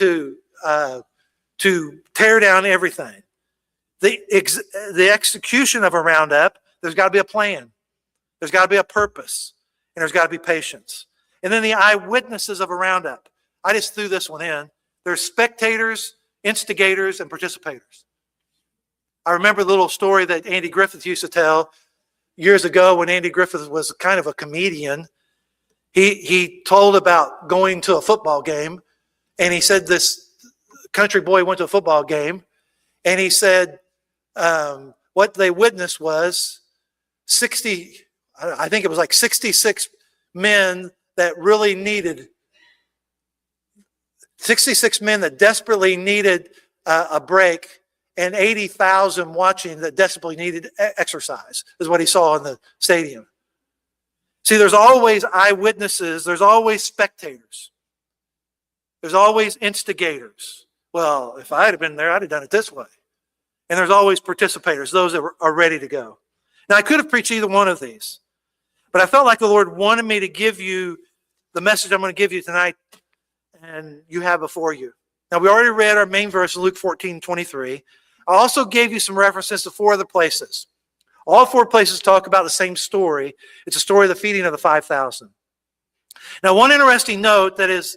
to tear down everything. The execution of a roundup, there's got to be a plan. There's got to be a purpose. And there's got to be patience. And then the eyewitnesses of a roundup. I just threw this one in. There's spectators, instigators, and participators. I remember the little story that Andy Griffith used to tell years ago when Andy Griffith was kind of a comedian. He told about going to a football game, and he said this country boy went to a football game, and he said what they witnessed was 66 men that really needed, 66 men that desperately needed a break, and 80,000 watching that desperately needed exercise, is what he saw in the stadium. See, there's always eyewitnesses. There's always spectators. There's always instigators. Well, if I had been there, I'd have done it this way. And there's always participators, those that are ready to go. Now, I could have preached either one of these, but I felt like the Lord wanted me to give you the message I'm going to give you tonight, and you have before you. Now, we already read our main verse, Luke 14:23. I also gave you some references to 4 other places. All 4 places talk about the same story. It's a story of the feeding of the 5,000. Now, one interesting note that is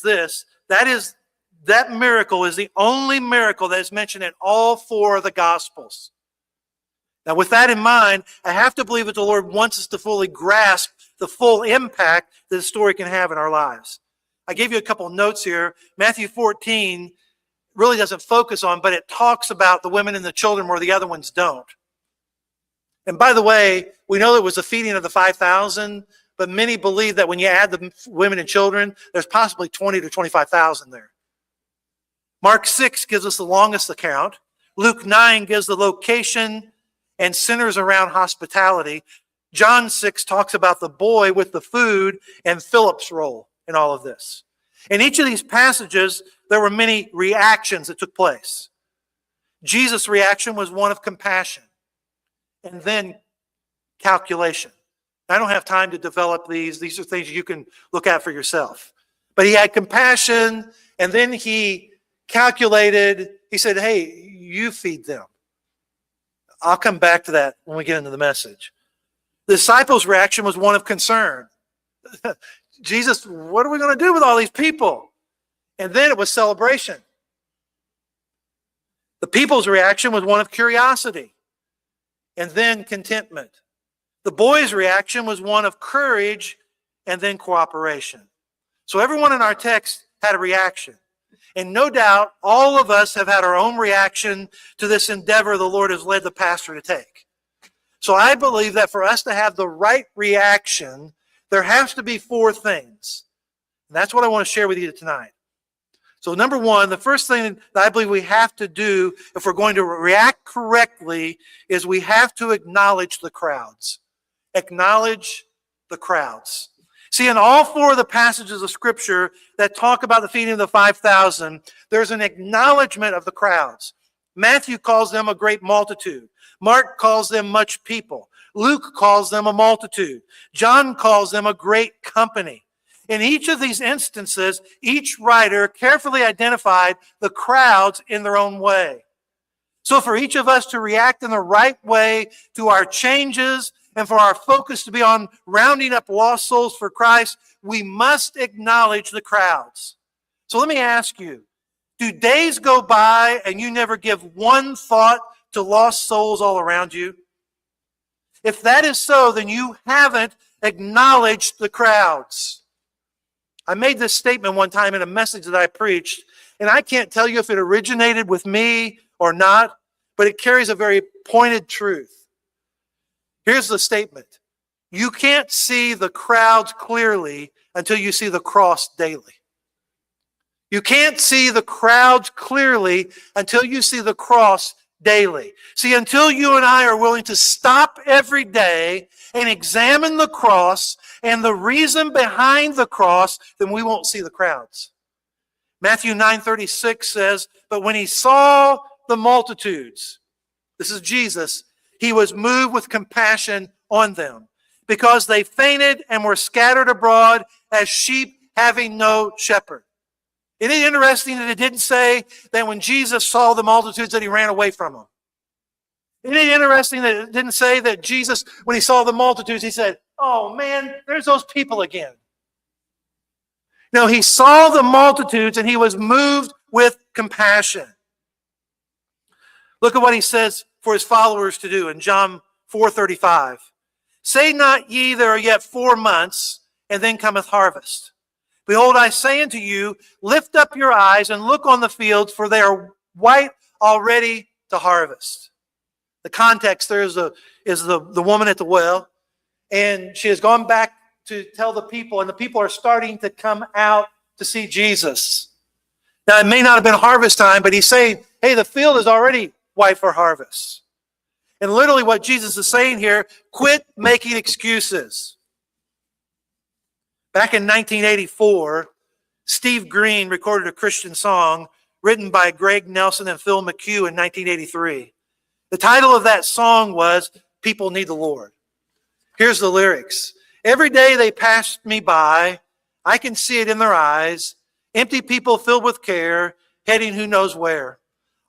this, that miracle is the only miracle that is mentioned in all 4 of the Gospels. Now, with that in mind, I have to believe that the Lord wants us to fully grasp the full impact that the story can have in our lives. I gave you a couple of notes here. Matthew 14 really doesn't focus on, but it talks about the women and the children where the other ones don't. And by the way, we know it was a feeding of the 5,000, but many believe that when you add the women and children, there's possibly 20 to 25,000 there. Mark 6 gives us the longest account. Luke 9 gives the location and centers around hospitality. John 6 talks about the boy with the food and Philip's role in all of this. In each of these passages, there were many reactions that took place. Jesus' reaction was one of compassion and then calculation. I don't have time to develop these. These are things you can look at for yourself. But he had compassion, and then he calculated. He said, hey, you feed them. I'll come back to that when we get into the message. The disciples' reaction was one of concern. Jesus, what are we going to do with all these people? And then it was celebration. The people's reaction was one of curiosity and then contentment. The boys' reaction was one of courage and then cooperation. So everyone in our text had a reaction. And no doubt, all of us have had our own reaction to this endeavor the Lord has led the pastor to take. So I believe that for us to have the right reaction, there has to be 4 things. And that's what I want to share with you tonight. So number 1, the first thing that I believe we have to do if we're going to react correctly is we have to acknowledge the crowds. Acknowledge the crowds. See, in all 4 of the passages of Scripture that talk about the feeding of the 5,000, there's an acknowledgement of the crowds. Matthew calls them a great multitude. Mark calls them much people. Luke calls them a multitude. John calls them a great company. In each of these instances, each writer carefully identified the crowds in their own way. So for each of us to react in the right way to our changes and for our focus to be on rounding up lost souls for Christ, we must acknowledge the crowds. So let me ask you, do days go by and you never give one thought to lost souls all around you? If that is so, then you haven't acknowledged the crowds. I made this statement one time in a message that I preached, and I can't tell you if it originated with me or not, but it carries a very pointed truth. Here's the statement. You can't see the crowds clearly until you see the cross daily. You can't see the crowds clearly until you see the cross daily. See, until you and I are willing to stop every day and examine the cross and the reason behind the cross, then we won't see the crowds. Matthew 9:36 says, but when he saw the multitudes, this is Jesus, he was moved with compassion on them because they fainted and were scattered abroad as sheep having no shepherd. Isn't it interesting that it didn't say that when Jesus saw the multitudes that he ran away from them? Isn't it interesting that it didn't say that Jesus, when he saw the multitudes, he said, oh man, there's those people again. No, he saw the multitudes and he was moved with compassion. Look at what he says for his followers to do in John 4:35. Say not ye, there are yet 4 months, and then cometh harvest. Behold, I say unto you, lift up your eyes and look on the fields, for they are white already to harvest. The context there is the woman at the well, and she has gone back to tell the people, and the people are starting to come out to see Jesus. Now, it may not have been harvest time, but he's saying, hey, the field is already white for harvest. And literally what Jesus is saying here, quit making excuses. Back in 1984, Steve Green recorded a Christian song written by Greg Nelson and Phil McHugh in 1983. The title of that song was People Need the Lord. Here's the lyrics. Every day they pass me by, I can see it in their eyes. Empty people filled with care, heading who knows where.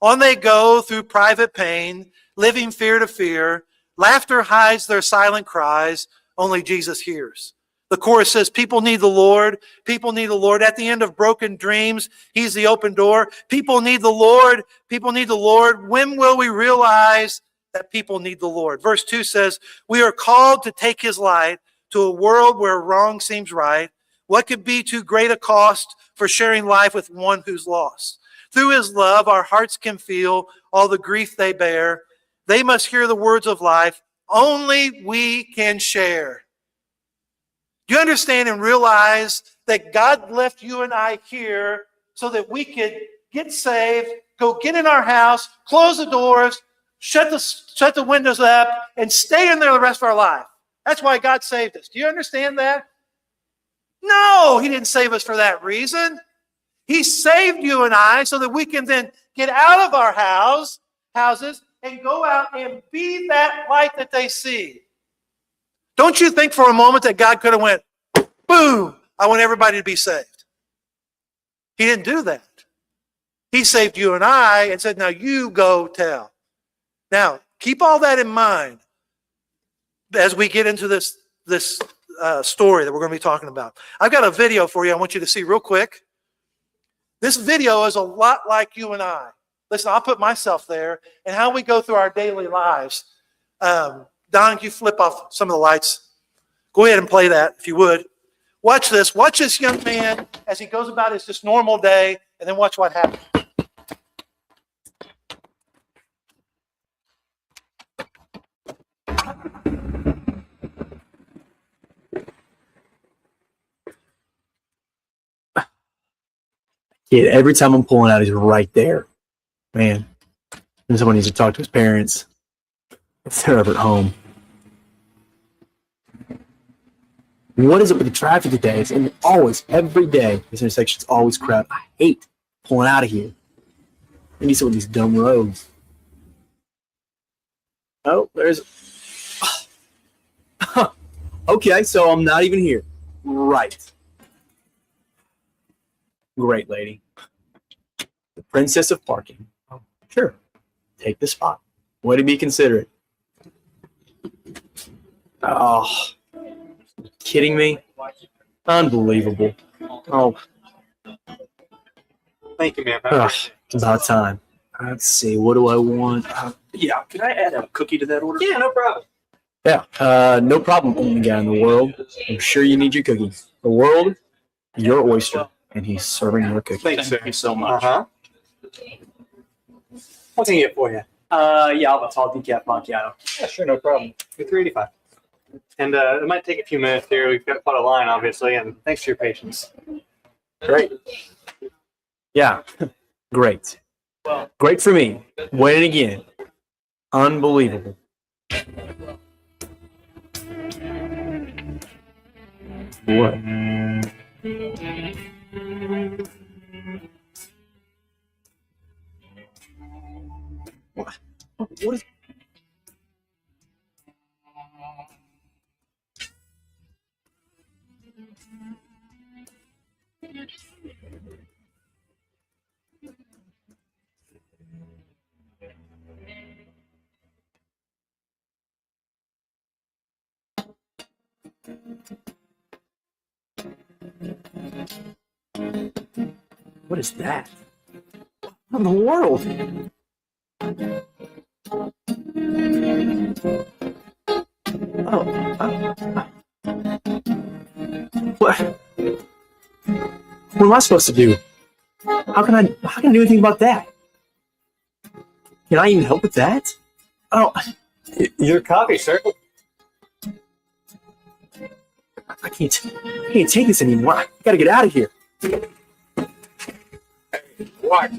On they go through private pain, living fear to fear. Laughter hides their silent cries, only Jesus hears. The chorus says, people need the Lord. People need the Lord. At the end of broken dreams, he's the open door. People need the Lord. People need the Lord. When will we realize that people need the Lord? Verse 2 says, we are called to take his light to a world where wrong seems right. What could be too great a cost for sharing life with one who's lost? Through his love, our hearts can feel all the grief they bear. They must hear the words of life. Only we can share. Do you understand and realize that God left you and I here so that we could get saved, go get in our house, close the doors, shut the windows up, and stay in there the rest of our life? That's why God saved us. Do you understand that? No, he didn't save us for that reason. He saved you and I so that we can then get out of our houses and go out and be that light that they see. Don't you think for a moment that God could have went, boom, I want everybody to be saved? He didn't do that. He saved you and I and said, now you go tell. Now, keep all that in mind as we get into this story that we're going to be talking about. I've got a video for you I want you to see real quick. This video is a lot like you and I. Listen, I'll put myself there and how we go through our daily lives. Don, can you flip off some of the lights? Go ahead and play that if you would. Watch this. Watch this young man as he goes about his just normal day, and then watch what happens. Kid, every time I'm pulling out, he's right there. Man, and someone needs to talk to his parents if they're ever at home. What is it with the traffic today? It's always, every day, this intersection's always crowded. I hate pulling out of here. I need some of these dumb roads. Oh, there's... Okay, so I'm not even here. Right. Great lady. The princess of parking. Oh, sure. Take the spot. Way to be considerate. Oh, kidding me? Unbelievable. Oh. Thank you, ma'am. It's about time. Let's see. What do I want? Yeah, can I add a cookie to that order? Yeah, no problem. Yeah, no problem, only guy in the world. I'm sure you need your cookies. The world, your oyster, and he's serving your cookies. Thank you so much. What can I get for you? Yeah, I'll have a tall decaf macchiato. Yeah, sure, no problem. For $3.85. And it might take a few minutes here. We've got quite a line, obviously, and thanks for your patience. Great. Yeah, great. Great for me. Win it again. Unbelievable. What? What is... What is that? What in the world? What? What am I supposed to do? How can I do anything about that? Can I even help with that? Oh, Your coffee, sir. I can't take this anymore. I gotta get out of here. What?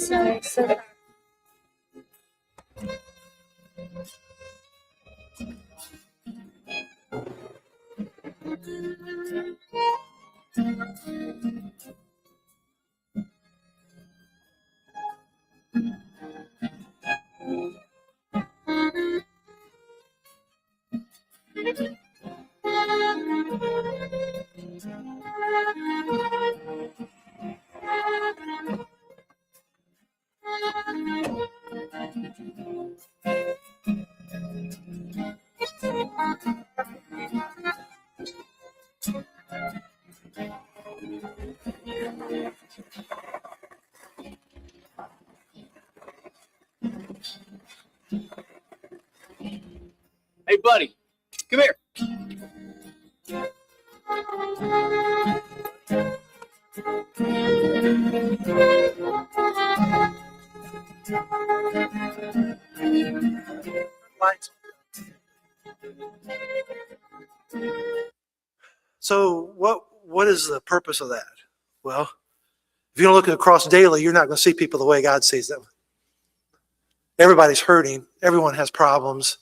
Sorry, so Hey, buddy, come here. Lights. So what is the purpose of that? Well, if you don't look across daily, you're not going to see people the way God sees them. Everybody's hurting. Everyone has problems.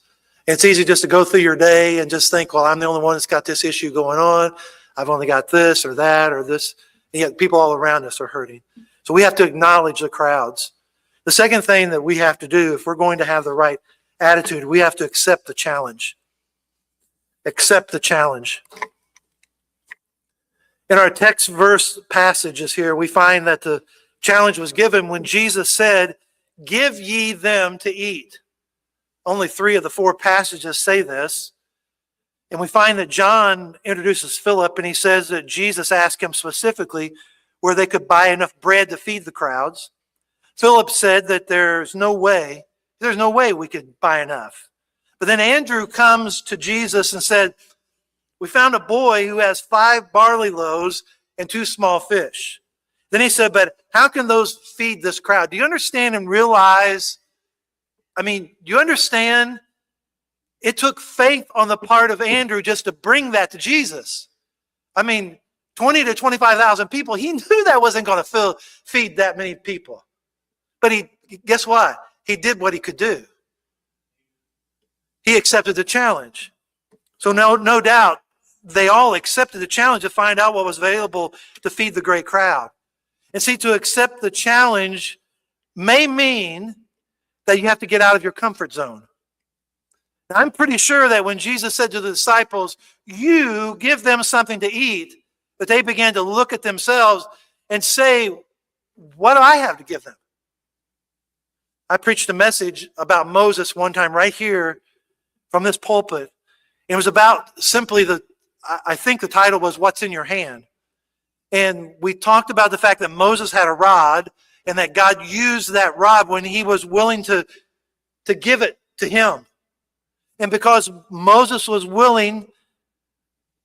And it's easy just to go through your day and just think, well, I'm the only one that's got this issue going on. I've only got this or that or this. And yet people all around us are hurting. So we have to acknowledge the crowds. The second thing that we have to do, if we're going to have the right attitude, we have to accept the challenge. Accept the challenge. In our text verse passages here, we find that the challenge was given when Jesus said, "Give ye them to eat." Only 3 of the 4 passages say this. And we find that John introduces Philip, and he says that Jesus asked him specifically where they could buy enough bread to feed the crowds. Philip said that there's no way we could buy enough. But then Andrew comes to Jesus and said, "We found a boy who has 5 barley loaves and 2 small fish." Then he said, "But how can those feed this crowd?" Do you understand and realize? Do you understand? It took faith on the part of Andrew just to bring that to Jesus. 20 to 25,000 people. He knew that wasn't going to feed that many people. But guess what? He did what he could do. He accepted the challenge. So no doubt, they all accepted the challenge to find out what was available to feed the great crowd. And see, to accept the challenge may mean that you have to get out of your comfort zone. Now, I'm pretty sure that when Jesus said to the disciples, "You give them something to eat," that they began to look at themselves and say, "What do I have to give them?" I preached a message about Moses one time right here from this pulpit. It was about simply I think the title was "What's in Your Hand?" And we talked about the fact that Moses had a rod and that God used that rod when he was willing to give it to him. And because Moses was willing,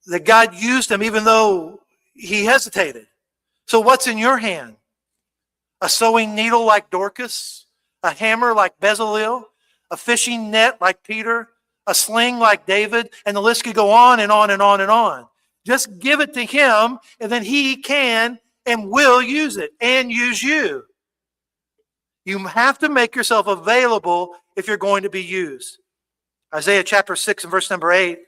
that God used him even though he hesitated. So what's in your hand? A sewing needle like Dorcas? A hammer like Bezalel? A fishing net like Peter? A sling like David? And the list could go on and on and on and on. Just give it to him, and then he can and will use it and use you. You have to make yourself available if you're going to be used. Isaiah chapter 6 and verse number 8.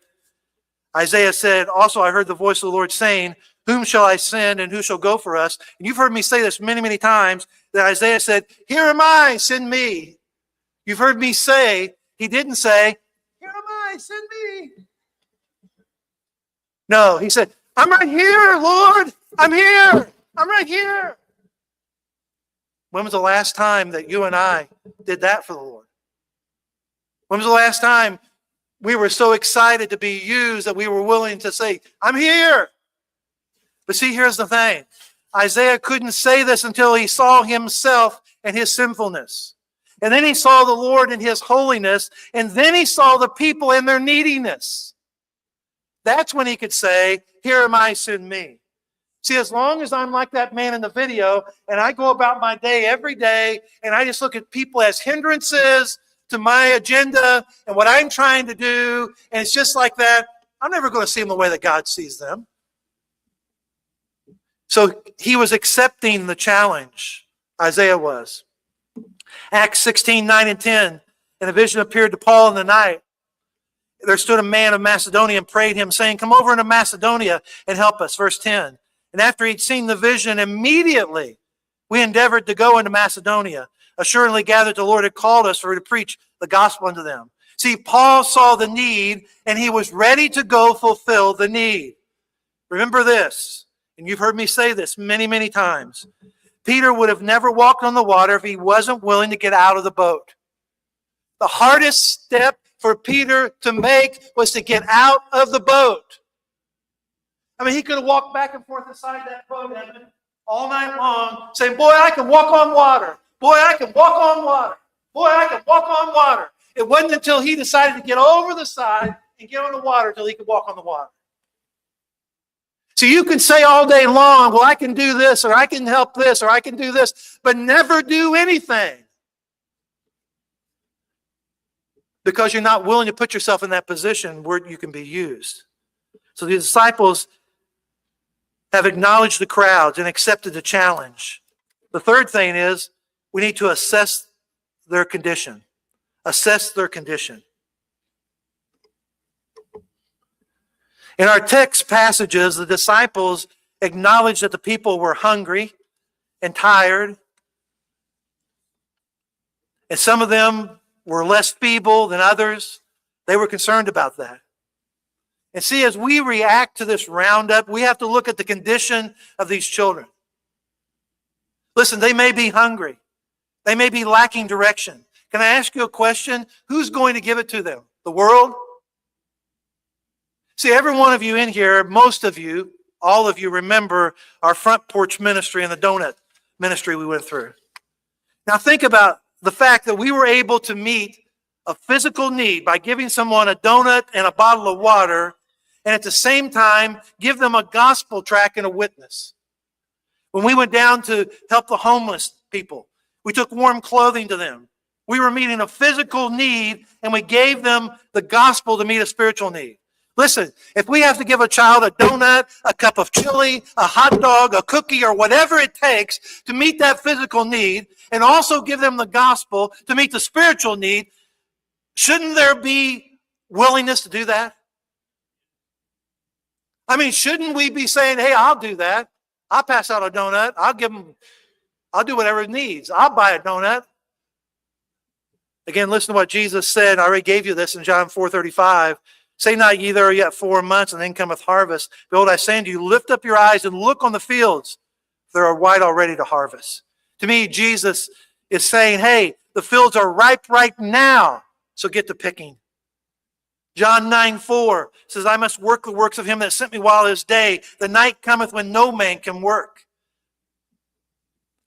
Isaiah said, "Also I heard the voice of the Lord saying, whom shall I send and who shall go for us?" And you've heard me say this many, many times, that Isaiah said, "Here am I, send me." You've heard me say, he didn't say, "Here am I, send me." No, he said, "I'm right here, Lord. I'm here. I'm right here." When was the last time that you and I did that for the Lord? When was the last time we were so excited to be used that we were willing to say, I'm here? But see, here's the thing. Isaiah couldn't say this until he saw himself and his sinfulness. And then he saw the Lord in his holiness. And then he saw the people in their neediness. That's when he could say, here am I, send me. See, as long as I'm like that man in the video and I go about my day every day and I just look at people as hindrances to my agenda and what I'm trying to do, and it's just like that, I'm never going to see them the way that God sees them. So he was accepting the challenge. Isaiah was. Acts 16, 9 and 10. And a vision appeared to Paul in the night. There stood a man of Macedonia and prayed him, saying, come over into Macedonia and help us. Verse 10. And after he'd seen the vision, immediately we endeavored to go into Macedonia, assuredly gathered the Lord had called us for to preach the gospel unto them. See, Paul saw the need, and he was ready to go fulfill the need. Remember this, and you've heard me say this many, many times. Peter would have never walked on the water if he wasn't willing to get out of the boat. The hardest step for Peter to make was to get out of the boat. I mean, he could have walked back and forth inside that boat all night long, saying, boy, I can walk on water. Boy, I can walk on water. Boy, I can walk on water. It wasn't until he decided to get over the side and get on the water until he could walk on the water. So you can say all day long, well, I can do this, or I can help this, or I can do this, but never do anything. Because you're not willing to put yourself in that position where you can be used. So the disciples have acknowledged the crowds and accepted the challenge. The third thing is we need to assess their condition. Assess their condition. In our text passages, the disciples acknowledged that the people were hungry and tired. And some of them were less feeble than others. They were concerned about that. And see, as we react to this roundup, we have to look at the condition of these children. Listen, they may be hungry. They may be lacking direction. Can I ask you a question? Who's going to give it to them? The world? See, every one of you in here, most of you, all of you remember our front porch ministry and the donut ministry we went through. Now think about the fact that we were able to meet a physical need by giving someone a donut and a bottle of water, and at the same time, give them a gospel tract and a witness. When we went down to help the homeless people, we took warm clothing to them. We were meeting a physical need, and we gave them the gospel to meet a spiritual need. Listen, if we have to give a child a donut, a cup of chili, a hot dog, a cookie, or whatever it takes to meet that physical need, and also give them the gospel to meet the spiritual need, shouldn't there be willingness to do that? I mean, shouldn't we be saying, hey, I'll do that. I'll pass out a donut. I'll do whatever it needs. I'll buy a donut. Again, listen to what Jesus said. I already gave you this in John 4:35. Say not ye, there are yet 4 months, and then cometh harvest. Behold, I say unto you, lift up your eyes and look on the fields. They are white already to harvest. To me, Jesus is saying, hey, the fields are ripe right now, so get to picking. John 9:4 says, I must work the works of him that sent me while it is day. The night cometh when no man can work.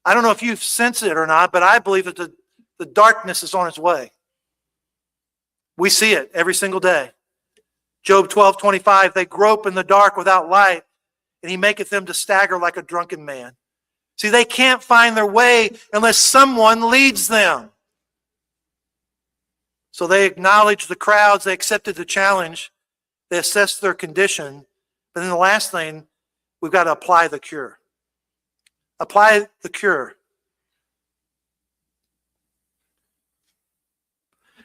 I don't know if you sense it or not, but I believe that the darkness is on its way. We see it every single day. Job 12:25, they grope in the dark without light, and he maketh them to stagger like a drunken man. See, they can't find their way unless someone leads them. So they acknowledged the crowds, they accepted the challenge, they assessed their condition. But then the last thing, we've got to apply the cure. Apply the cure.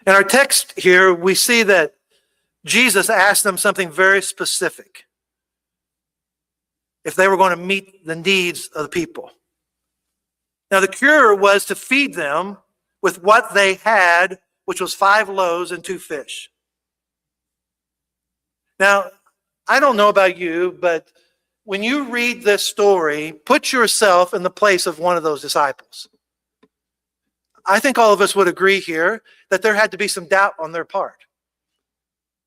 In our text here, we see that Jesus asked them something very specific if they were going to meet the needs of the people. Now, the cure was to feed them with what they had, which was 5 loaves and 2 fish. Now, I don't know about you, but when you read this story, put yourself in the place of one of those disciples. I think all of us would agree here that there had to be some doubt on their part.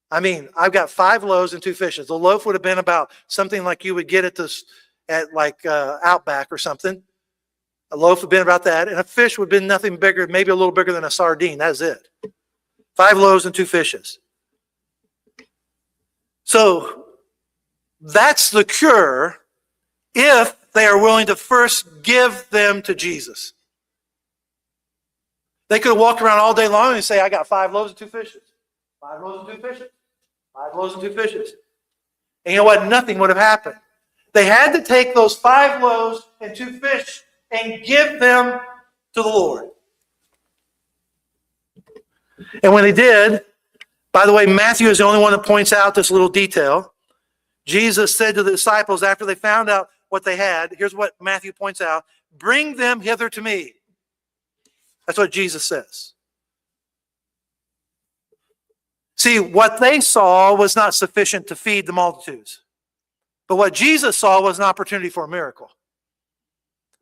I mean, I've got 5 loaves and 2 fishes. The loaf would have been about something like you would get at Outback or something. A loaf would have been about that, and a fish would have been nothing bigger, maybe a little bigger than a sardine. That's it. 5 loaves and 2 fishes. So that's the cure if they are willing to first give them to Jesus. They could have walked around all day long and say, I got 5 loaves and 2 fishes. 5 loaves and 2 fishes. 5 loaves and 2 fishes. And you know what? Nothing would have happened. They had to take those 5 loaves and 2 fish and give them to the Lord. And when they did, by the way, Matthew is the only one that points out this little detail. Jesus said to the disciples after they found out what they had, here's what Matthew points out, bring them hither to me. That's what Jesus says. See, what they saw was not sufficient to feed the multitudes. But what Jesus saw was an opportunity for a miracle.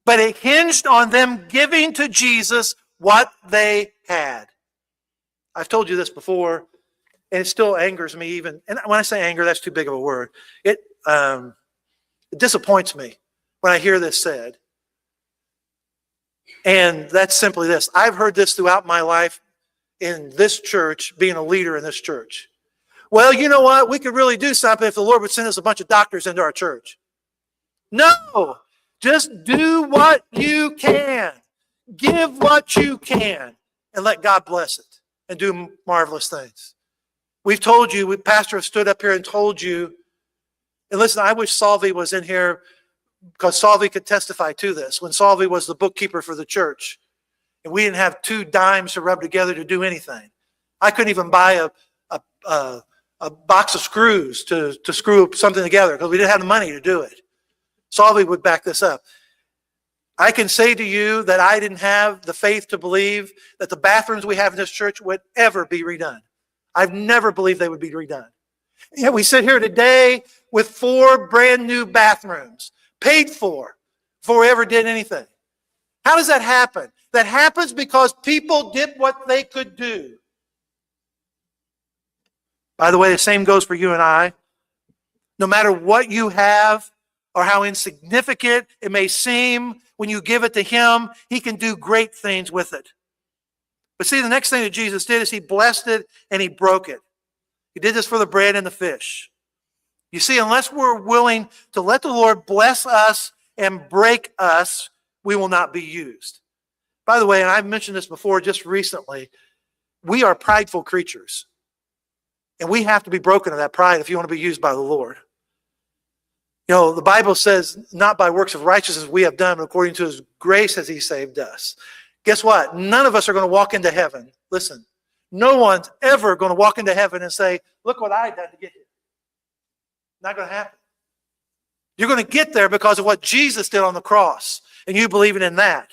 But it hinged on them giving to Jesus what they had. I've told you this before, and it still angers me even. And when I say anger, that's too big of a word. It disappoints me when I hear this said. And that's simply this. I've heard this throughout my life in this church, being a leader in this church. Well, you know what? We could really do something if the Lord would send us a bunch of doctors into our church. No, just do what you can. Give what you can and let God bless it and do marvelous things. We've told you, Pastor has stood up here and told you, and listen, I wish Salvi was in here because Salvi could testify to this. When Salvi was the bookkeeper for the church, and we didn't have 2 dimes to rub together to do anything. I couldn't even buy a box of screws to screw something together because we didn't have the money to do it. Salvi would back this up. I can say to you that I didn't have the faith to believe that the bathrooms we have in this church would ever be redone. I've never believed they would be redone. Yet we sit here today with 4 brand new bathrooms, paid for, before we ever did anything. How does that happen? That happens because people did what they could do. By the way, the same goes for you and I. No matter what you have or how insignificant it may seem, when you give it to Him, He can do great things with it. But see, the next thing that Jesus did is He blessed it and He broke it. He did this for the bread and the fish. You see, unless we're willing to let the Lord bless us and break us, we will not be used. By the way, and I've mentioned this before just recently, we are prideful creatures. And we have to be broken of that pride if you want to be used by the Lord. You know, the Bible says, not by works of righteousness we have done, but according to His grace has He saved us. Guess what? None of us are going to walk into heaven. Listen, no one's ever going to walk into heaven and say, look what I did to get here. Not going to happen. You're going to get there because of what Jesus did on the cross, and you believing in that.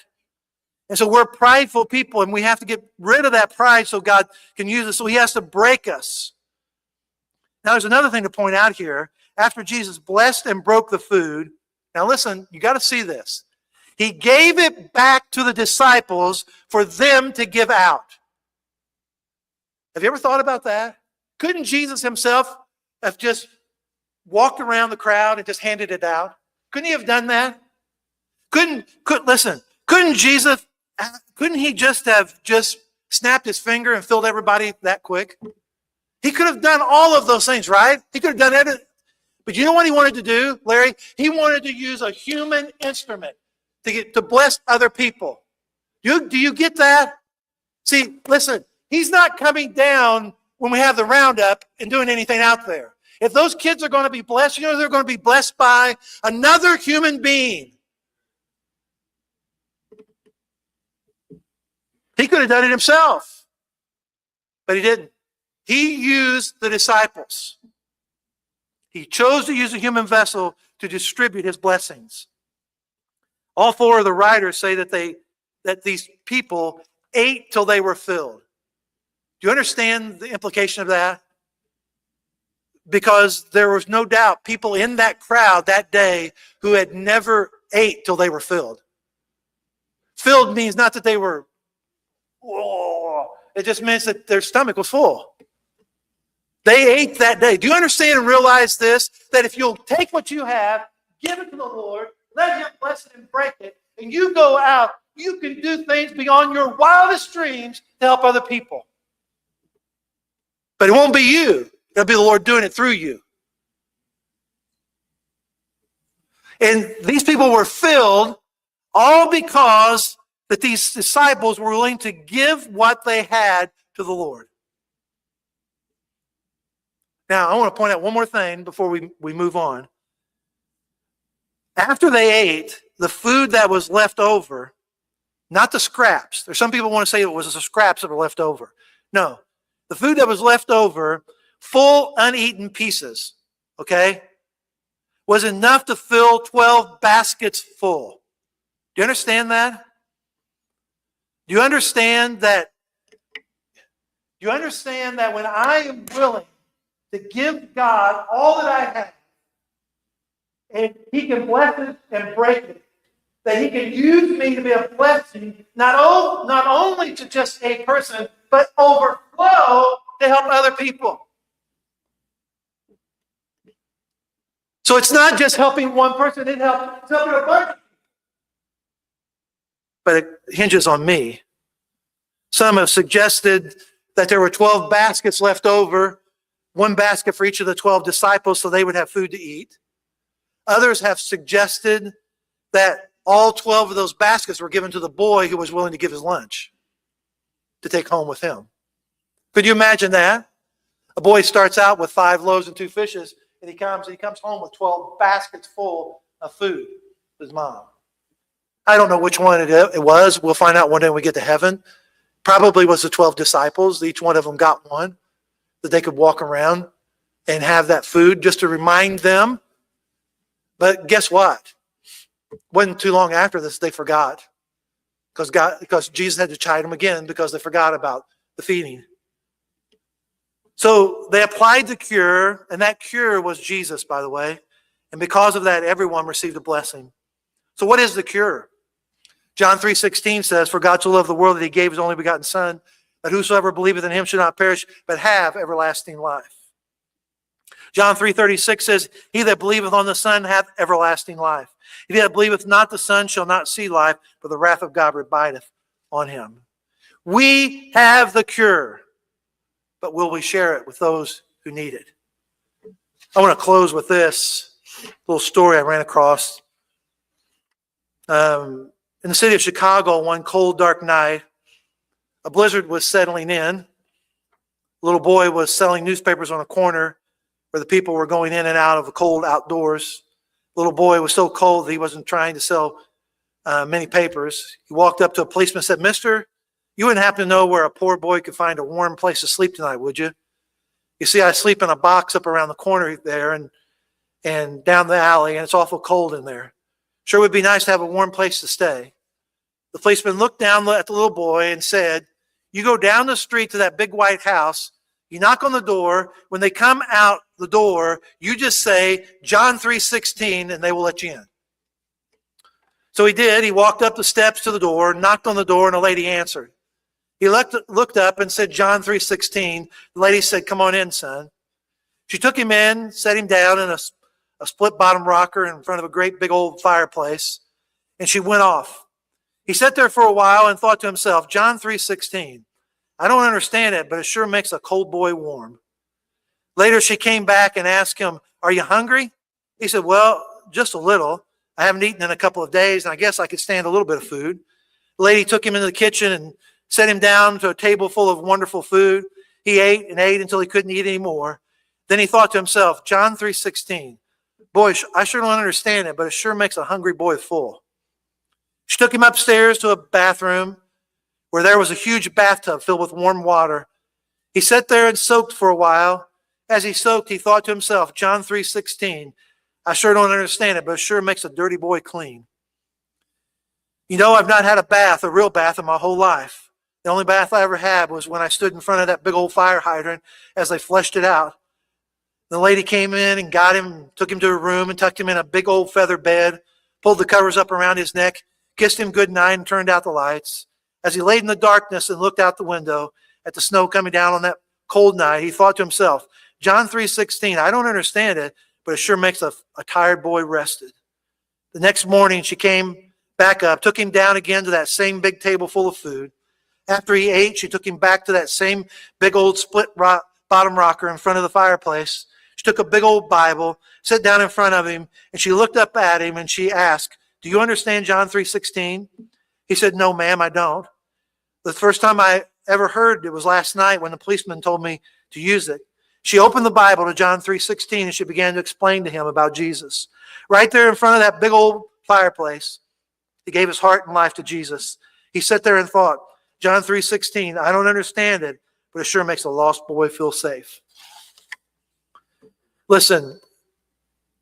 And so we're prideful people, and we have to get rid of that pride so God can use us. So He has to break us. Now, there's another thing to point out here. After Jesus blessed and broke the food, now listen, you got to see this. He gave it back to the disciples for them to give out. Have you ever thought about that? Couldn't Jesus Himself have just walked around the crowd and just handed it out? Couldn't He have done that? Couldn't He just have snapped His finger and filled everybody that quick? He could have done all of those things, right? He could have done everything. But you know what He wanted to do, Larry? He wanted to use a human instrument to bless other people. Do you get that? See, listen, He's not coming down when we have the roundup and doing anything out there. If those kids are going to be blessed, you know they're going to be blessed by another human being. He could have done it Himself, but He didn't. He used the disciples. He chose to use a human vessel to distribute His blessings. All 4 of the writers say that these people ate till they were filled. Do you understand the implication of that? Because there was no doubt people in that crowd that day who had never ate till they were filled. Filled means not that they were whoa. It just means that their stomach was full. They ate that day. Do you understand and realize this? That if you'll take what you have, give it to the Lord, let Him bless it and break it, and you go out, you can do things beyond your wildest dreams to help other people. But it won't be you. It'll be the Lord doing it through you. And these people were filled all because that these disciples were willing to give what they had to the Lord. Now, I want to point out one more thing before we move on. After they ate, the food that was left over, not the scraps. There's some people want to say it was the scraps that were left over. No, the food that was left over, full uneaten pieces, okay, was enough to fill 12 baskets full. Do you understand that? Do you understand that? Do you understand that when I am willing to give God all that I have, and He can bless it and break it, that He can use me to be a blessing, not only to just a person, but overflow to help other people. So it's not just helping one person, it's helping a bunch of people. But it hinges on me. Some have suggested that there were 12 baskets left over, one basket for each of the 12 disciples so they would have food to eat. Others have suggested that all 12 of those baskets were given to the boy who was willing to give his lunch to take home with him. Could you imagine that? A boy starts out with 5 loaves and 2 fishes, and he comes home with 12 baskets full of food with his mom. I don't know which one it was. We'll find out one day when we get to heaven. Probably was the 12 disciples. Each one of them got one that they could walk around and have that food just to remind them. But guess what? Wasn't too long after this, they forgot. Because Jesus had to chide them again because they forgot about the feeding. So they applied the cure, and that cure was Jesus, by the way. And because of that, everyone received a blessing. So what is the cure? John 3:16 says, "For God so loved the world that He gave His only begotten Son, that whosoever believeth in Him should not perish, but have everlasting life." John 3:36 says, "He that believeth on the Son hath everlasting life. He that believeth not the Son shall not see life, but the wrath of God abideth on him." We have the cure, but will we share it with those who need it? I want to close with this little story I ran across. In the city of Chicago, one cold, dark night, a blizzard was settling in. A little boy was selling newspapers on a corner where the people were going in and out of the cold outdoors. The little boy was so cold that he wasn't trying to sell many papers. He walked up to a policeman and said, "Mister, you wouldn't happen to know where a poor boy could find a warm place to sleep tonight, would you? You see, I sleep in a box up around the corner there and down the alley, and it's awful cold in there. Sure would be nice to have a warm place to stay." The policeman looked down at the little boy and said, "You go down the street to that big white house, you knock on the door. When they come out the door, you just say John 3:16 and they will let you in." So he did. He walked up the steps to the door, knocked on the door, and a lady answered. He looked up and said John 3:16. The lady said, "Come on in, son." She took him in, set him down in a split bottom rocker in front of a great big old fireplace, and she went off. He sat there for a while and thought to himself, John 3:16. I don't understand it, but it sure makes a cold boy warm. Later she came back and asked him, "Are you hungry?" He said, "Well, just a little. I haven't eaten in a couple of days, and I guess I could stand a little bit of food." The lady took him into the kitchen and set him down to a table full of wonderful food. He ate and ate until he couldn't eat anymore. Then he thought to himself, John 3:16. Boy, I sure don't understand it, but it sure makes a hungry boy full. She took him upstairs to a bathroom where there was a huge bathtub filled with warm water. He sat there and soaked for a while. As he soaked, he thought to himself, John 3:16. I sure don't understand it, but it sure makes a dirty boy clean. You know, I've not had a real bath in my whole life. The only bath I ever had was when I stood in front of that big old fire hydrant as they flushed it out. The lady came in and got him, took him to her room and tucked him in a big old feather bed, pulled the covers up around his neck, kissed him goodnight and turned out the lights. as he laid in the darkness and looked out the window at the snow coming down on that cold night, he thought to himself, John 3:16, I don't understand it, but it sure makes a tired boy rested. The next morning, she came back up, took him down again to that same big table full of food. After he ate, she took him back to that same big old split bottom rocker in front of the fireplace. She took a big old Bible, sat down in front of him, and she looked up at him and she asked, do you understand John 3:16? He said, no, ma'am, I don't. The first time I ever heard it was last night when the policeman told me to use it. She opened the Bible to John 3:16 and she began to explain to him about Jesus. Right there in front of that big old fireplace, he gave his heart and life to Jesus. He sat there and thought, John 3:16, I don't understand it, but it sure makes a lost boy feel safe. Listen,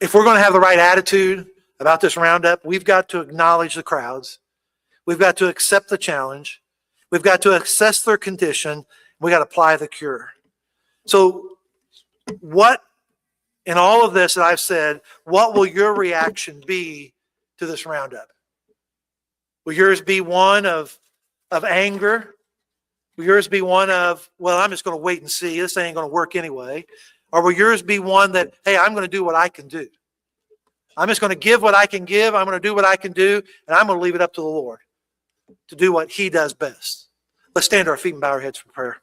if we're going to have the right attitude about this roundup, we've got to acknowledge the crowds. We've got to accept the challenge. We've got to assess their condition. We've got to apply the cure. So what, in all of this that I've said, what will your reaction be to this roundup? Will yours be one of anger? Will yours be one of, well, I'm just going to wait and see. This ain't going to work anyway. Or will yours be one that, hey, I'm going to do what I can do. I'm just going to give what I can give. I'm going to do what I can do. And I'm going to leave it up to the Lord to do what he does best. Let's stand to our feet and bow our heads for prayer.